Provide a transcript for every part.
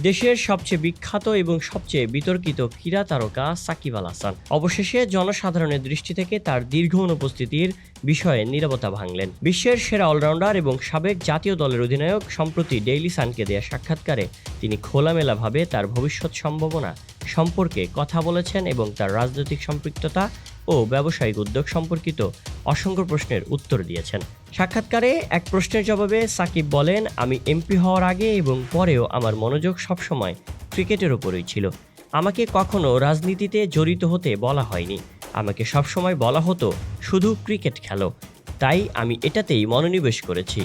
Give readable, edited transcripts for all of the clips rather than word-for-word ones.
দেশের সবচেয়ে বিখ্যাত এবং সবচেয়ে বিতর্কিত ক্রীড়া তারকা সাকিব আল হাসান অবশেষে জনসাধারণের দৃষ্টি থেকে তার দীর্ঘ অনুপস্থিতির বিষয়ে নীরবতা ভাঙলেন। বিশ্বের সেরা অলরাউন্ডার এবং সাবেক জাতীয় দলের অধিনায়ক সম্প্রতি ডেইলি সানকে দেয়া সাক্ষাৎকারে তিনি খোলামেলাভাবে তার ভবিষ্যৎ সম্ভাবনা সম্পর্কে কথা বলেছেন এবং তার রাজনৈতিক সম্পৃক্ততা ও ব্যবসায়িক উদ্যোগ সম্পর্কিত অসংখ্য প্রশ্নের উত্তর দিয়েছেন। সাক্ষাৎকারে এক প্রশ্নের জবাবে সাকিব বলেন, আমি এমপি হওয়ার আগে এবং পরেও আমার মনোযোগ সবসময় ক্রিকেটের ওপরই ছিল। আমাকে কখনো রাজনীতিতে জড়িত হতে বলা হয়নি। আমাকে সবসময় বলা হতো শুধু ক্রিকেট খেলো, তাই আমি এটাতেই মনোনিবেশ করেছি।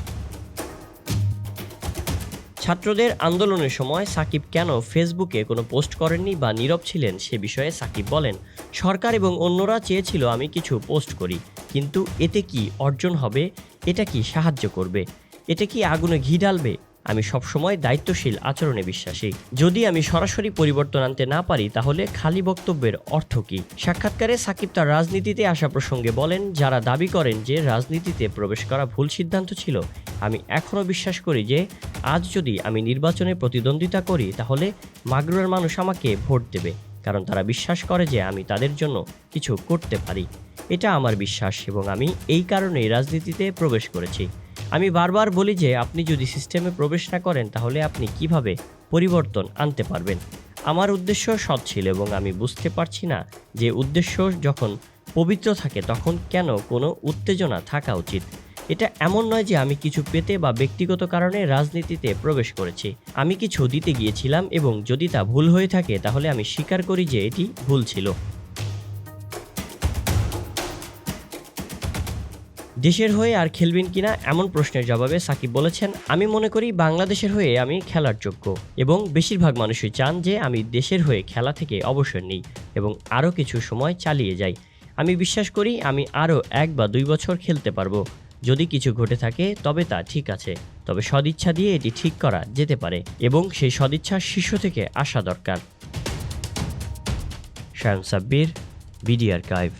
ছাত্রদের আন্দোলনের সময় সাকিব কেন ফেসবুকে কোনো পোস্ট করেননি বা নীরব ছিলেন সে বিষয়ে সাকিব বলেন, সরকার এবং অন্যরা চেয়েছিল আমি কিছু পোস্ট করি, কিন্তু এতে কি অর্জন হবে? এটা কি সাহায্য করবে? এটা কি আগুনে ঘি ঢালবে? আমি সবসময় দায়িত্বশীল আচরণে বিশ্বাসী। যদি আমি সরাসরি পরিবর্তন আনতে না পারি তাহলে খালি বক্তব্যের অর্থ কী? সাক্ষাৎকারে সাকিব তার রাজনীতিতে আসা প্রসঙ্গে বলেন, যারা দাবি করেন যে রাজনীতিতে প্রবেশ করা ভুল সিদ্ধান্ত ছিল, আমি এখনও বিশ্বাস করি যে আজ যদি আমি নির্বাচনে প্রতিদ্বন্দ্বিতা করি তাহলে মাগুরার মানুষ আমাকে ভোট দেবে, কারণ তারা বিশ্বাস করে যে আমি তাদের জন্য কিছু করতে পারি। এটা আমার বিশ্বাস এবং আমি এই কারণেই রাজনীতিতে প্রবেশ করেছি। আমি বারবার বলি যে আপনি যদি সিস্টেমে প্রবেশ না করেন তাহলে আপনি কিভাবে পরিবর্তন আনতে পারবেন। আমার উদ্দেশ্য সৎ ছিল এবং আমি বুঝতে পারছি না যে উদ্দেশ্য যখন পবিত্র থাকে তখন কেন কোনো উত্তেজনা থাকা উচিত। এটা এমন নয় যে আমি কিছু পেতে বা ব্যক্তিগত কারণে রাজনীতিতে প্রবেশ করেছি। আমি কিছু দিতে গিয়েছিলাম এবং যদি তা ভুল হয়ে থাকে তাহলে আমি স্বীকার করি যে এটি ভুল ছিল। দেশের হয়ে আর খেলবেন কিনা এমন প্রশ্নের জবাবে সাকিব বলেছেন, আমি মনে করি বাংলাদেশের হয়ে আমি খেলার যোগ্য এবং বেশিরভাগ মানুষই চান যে আমি দেশের হয়ে খেলা থেকে অবসর নিই এবং আরও কিছু সময় চালিয়ে যাই। আমি বিশ্বাস করি আমি আরও 1 বা 2 বছর খেলতে পারবো। যদি কিছু ঘটে থাকে তবে তা ঠিক আছে, তবে সদিচ্ছা দিয়ে এটি ঠিক করা যেতে পারে এবং সেই সদিচ্ছা শীর্ষ থেকে আসা দরকার। Shayan Sabbir, BD archive.